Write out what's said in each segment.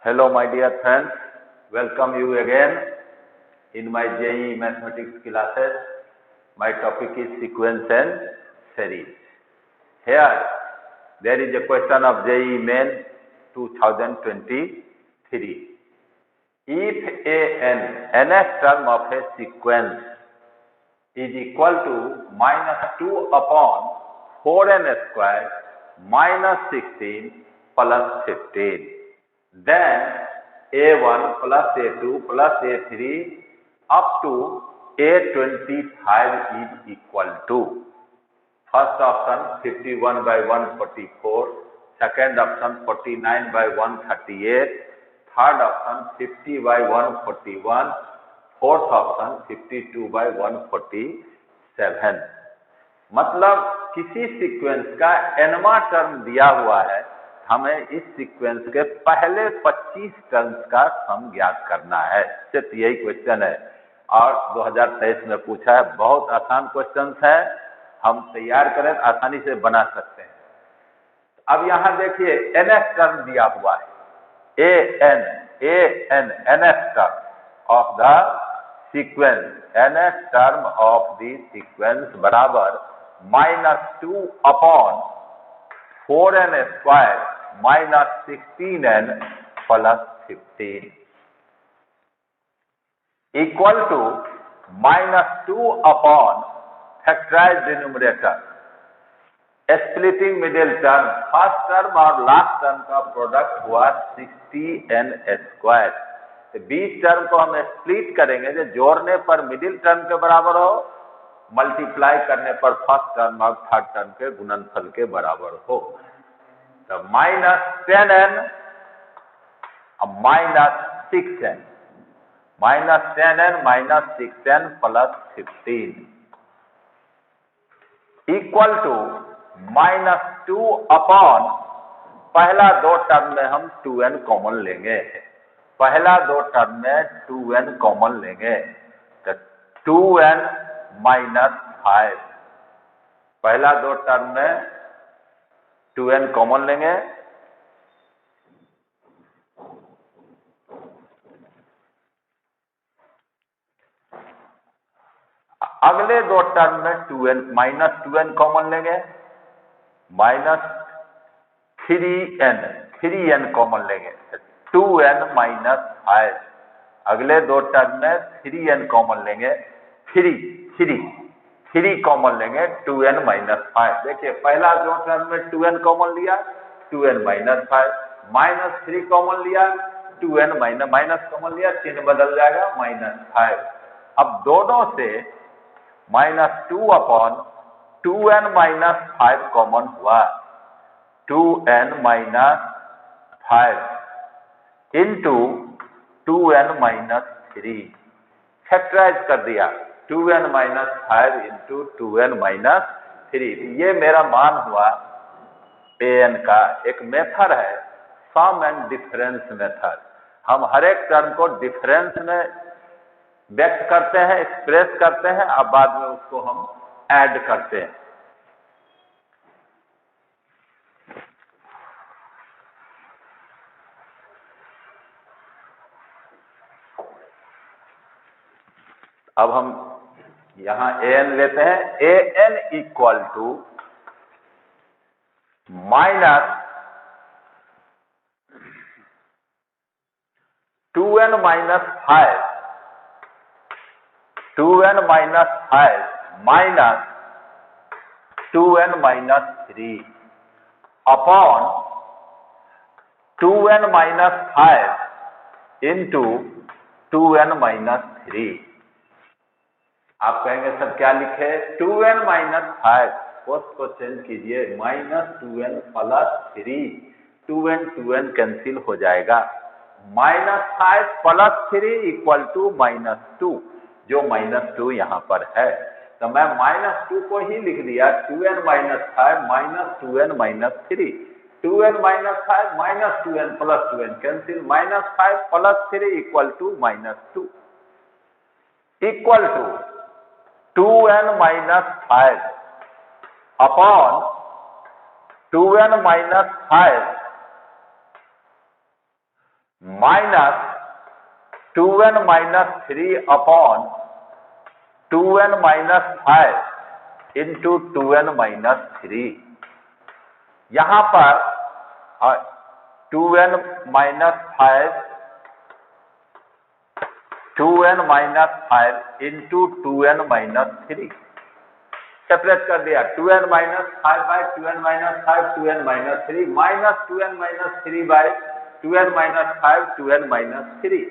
Hello my dear friends, welcome you again in my JEE mathematics classes. My topic is sequence and series. Here there is a question of JEE Main 2023. If nth term of a sequence is equal to -2 upon 4n square minus 16 plus 15, then A1 plus A2 plus A3 up to A25 is equal to, first option 51 by 144, second option 49 by 138, third option 50 by 141, fourth option 52 by 147। मतलब किसी sequence का nवां term दिया हुआ है, हमें इस sequence के पहले 25 टर्म्स का सम ज्ञात करना है। सिर्फ यही क्वेश्चन है और 2023 में पूछा है। बहुत आसान क्वेश्चन है, हम तैयार करें आसानी से बना सकते हैं। अब यहाँ देखिए nth टर्म दिया हुआ है, nth term of the sequence, nth term of the sequence बराबर -2 upon 4n square minus 16n plus 15 equal to -2 upon factorized denominator, splitting middle term, first term और लास्ट टर्म का प्रोडक्ट हुआ 60n square. तो 20 term को हम split करेंगे, जो जोड़ने पर मिडिल टर्म के बराबर हो, मल्टीप्लाई करने पर फर्स्ट टर्म और थर्ड टर्म के गुणनफल के बराबर हो। तो -10n -6n, -10n -6n plus 15 equal to -2 upon, पहला दो टर्म में हम 2n कॉमन लेंगे, पहला दो टर्म में 2n कॉमन लेंगे, तो 2n -5, पहला दो टर्म में 2n कॉमन लेंगे, अगले दो टर्म में 2n -2n कॉमन लेंगे, -3n कॉमन लेंगे, 2n -5, अगले दो टर्म में 3n कॉमन लेंगे, 3 कॉमन लेंगे, 2n -5। देखिए पहला दो टर्म में 2n कॉमन लिया, 2n -5, -3 कॉमन लिया, 2n माइनस कॉमन लिया, चिन्ह बदल जाएगा -5। अब दोनों से -2 अपॉन 2n -5 कॉमन हुआ, 2n -5 इंटू 2n -3, फैक्टराइज कर दिया, 2n -5 इंटू 2n -3। ये मेरा मान हुआ an का। एक मेथड है सम एंड डिफरेंस मेथड, हम हर एक टर्म को डिफरेंस में व्यक्त करते हैं, एक्सप्रेस करते हैं, अब बाद में उसको हम ऐड करते हैं। अब हम यहां an लेते हैं, an equal to -2n -5 2n -5 minus 2n -3 upon 2n -5 into 2n -3। आप कहेंगे सर क्या लिखे, 2n -5 को चेंज कीजिए, -2n प्लस 3, 2n कैंसिल हो जाएगा, -5 प्लस 3 इक्वल टू -2, जो -2 यहाँ पर है, तो मैं -2 को ही लिख दिया, 2n -5 -2n -3, 2n -5 -2n plus 2n cancel, -5 plus 3 equal to -2 equal to 2n -5 upon 2n -5 minus 2n minus 3 upon 2n minus 5 into 2n minus 3। यहां पर 2n minus 5 2n minus 5 into 2n minus 3 separate कर दिया। 2n minus 5 by 2n minus 5 2n minus 3 minus 2n minus 3 by 2n minus 5 2n minus 3।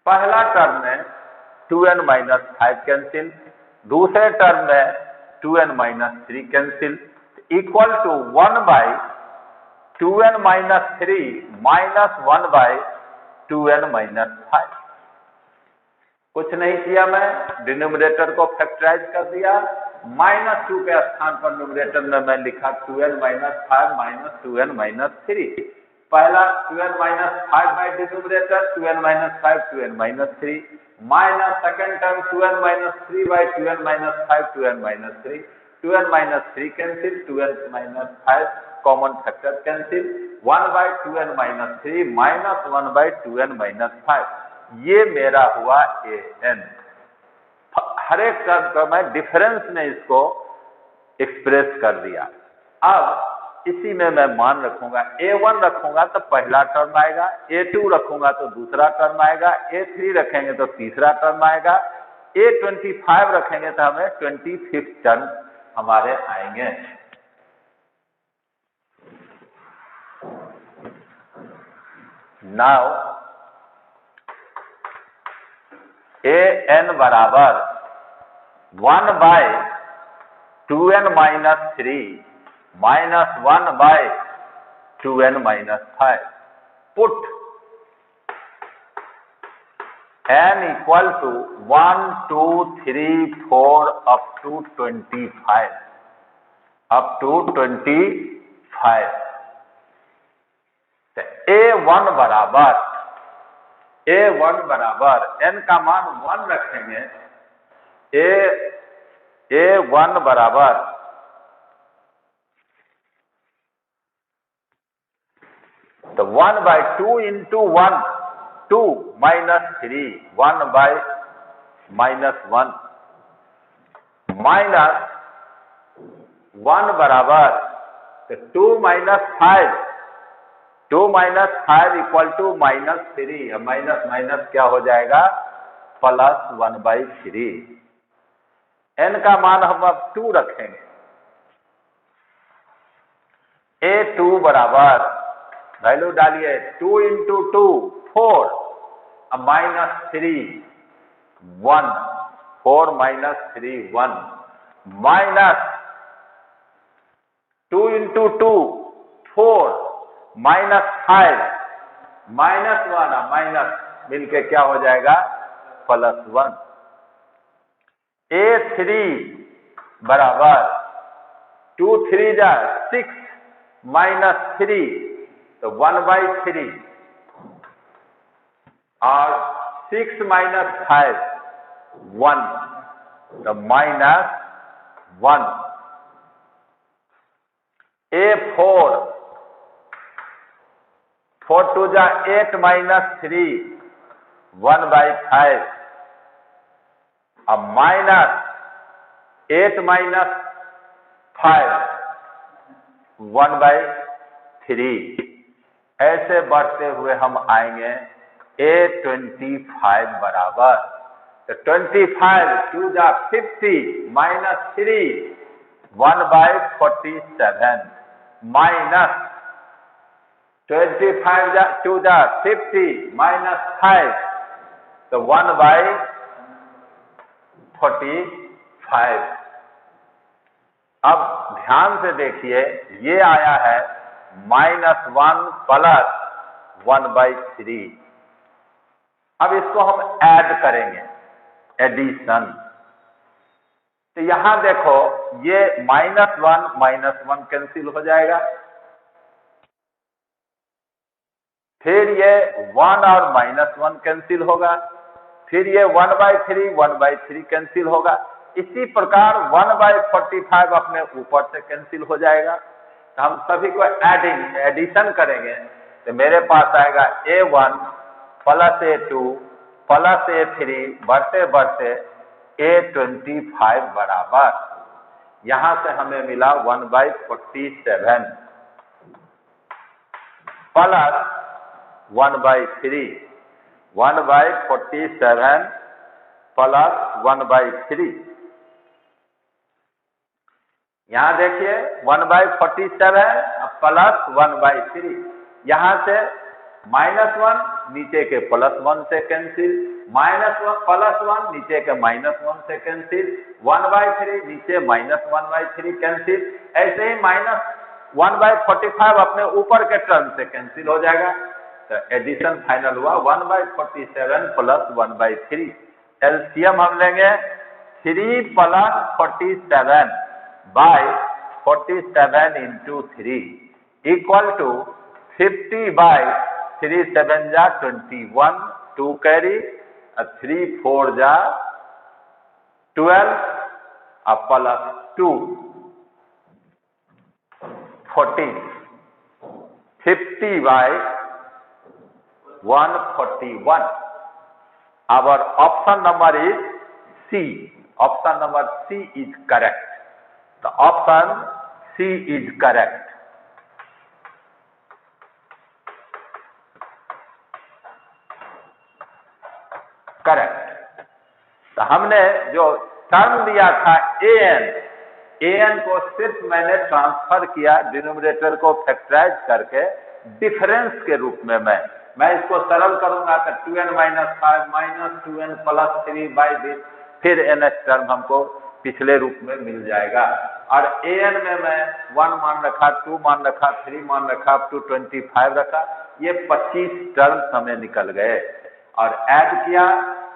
पहला term में 2n minus 5 cancel, दूसरे term में 2n minus 3 cancel, equal to 1 by 2n minus 3 minus 1 by 2n minus 5। कुछ नहीं किया, मैं denominator को factorise कर दिया। माइनस 2 के स्थान पर न्यूमरेटर में मैं लिखा 2n minus 5 minus 2n minus 3। पहला 2n minus 5 by denominator 2n minus 5 2n minus 3 minus second term 2n minus 3 by 2n minus 5 2n minus 3 2n minus 3 cancel 2n minus 5 common factor cancel 1 by 2n minus 3 minus 1 by 2n minus 5। ये मेरा हुआ an। हर एक term का मैं difference में इसको express कर दिया। अब इसी में मैं मान रखूंगा, a1 रखूंगा तो पहला टर्म आएगा, a2 रखूंगा तो दूसरा टर्म आएगा, a3 रखेंगे तो तीसरा टर्म आएगा, a25 रखेंगे तो हमें 25th टर्म हमारे आएंगे। नाउ an बराबर 1 by 2n minus 3 minus 1 by 2n minus 5। Put n equal to 1 2 3 4 up to 25 up to 25। a1 बराबर n का मान 1 रखेंगे, a1 बराबर तो 1 by 2 into 1 2 minus 3 1 by minus 1 minus 1 बराबर तो 2 minus 5 2 minus 5 equal to minus 3। Minus minus क्या हो जाएगा, प्लस 1 बाई 3। n का मान हम अब 2 रखेंगे। a2 बराबर वैल्यू डालिए 2 into 2 4 minus 3 1 4 minus 3 1 minus 2 into 2 4 minus 5 minus 1 minus मिलके क्या हो जाएगा, प्लस 1। a3 बराबर 2 3 जा 6 माइनस 3 तो 1 बाई 3 और 6 माइनस 5 1 तो माइनस 1। a4 4 2 जा 8 माइनस 3 1 बाई 5 अब माइनस 8 माइनस 5 1 बाई 3। ऐसे बढ़ते हुए हम आएंगे a25 बराबर तो 25 2 जा 50 माइनस 3 1 बाई 47 माइनस 25 जा 2 जा 50 माइनस 5 तो 1 बाई 45। अब ध्यान से देखिए, ये आया है -1 प्लस 1 बाई 3। अब इसको हम ऐड करेंगे, एडिशन। तो यहां देखो ये -1 कैंसिल हो जाएगा, फिर ये 1 और -1 कैंसिल होगा, फिर ये 1 बाई 3 कैंसिल होगा। इसी प्रकार 1/45 अपने ऊपर से कैंसिल हो जाएगा। तो हम सभी को एडिशन करेंगे तो मेरे पास आएगा A1 plus A2 plus A3 बढ़ते बढ़ते A25 बराबर, यहां से हमें मिला 1/47 प्लस 1/3, 1/47 प्लस 1/3। यहां देखिए 1/47 प्लस 1/3, यहां से -1 नीचे के +1 से कैंसिल, -1 +1 नीचे के -1 से कैंसिल, 1/3 नीचे -1/3 कैंसिल, ऐसे ही -1/45 अपने ऊपर के टर्म से कैंसिल हो जाएगा। तो एडिशन फाइनल हुआ 1/47 प्लस 1/3। एलसीएम हम लेंगे 3 + 47 बाय 47 × 3 इक्वल टू 50/3 7 जा 21, 2 कैरी, 3 4 जा 12 plus 2 14, 50/141। Our option number is C. Option number C is correct. The option C is correct. Correct. तो हमने जो टर्म दिया था an को सिर्फ मैंने ट्रांसफर किया डिनोमिनेटर को फैक्टराइज करके डिफरेंस के रूप में मैं इसको सरल करूंगा तो 2n - 5 - 2n + 3/this, फिर nth टर्म हमको पिछले रूप में मिल जाएगा। और an में मैं 1 मान रखा, 2 मान रखा, 3 मान रखा, up to 25 रखा, ये 25 टर्म्स हमें निकल गए और ऐड किया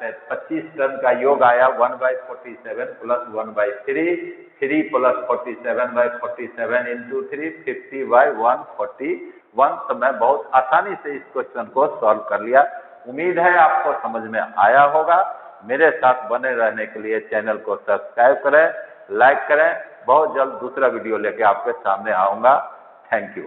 तो 25 टर्म का योग आया 1/47 प्लस 1/3, 3 + 47/47 × 3 50/141। तो मैं बहुत आसानी से इस क्वेश्चन को सॉल्व कर लिया। उम्मीद है आपको समझ में आया होगा। मेरे साथ बने रहने के लिए चैनल को सब्सक्राइब करें, लाइक करें। बहुत जल्द दूसरा वीडियो लेके आपके सामने आऊंगा। Thank you.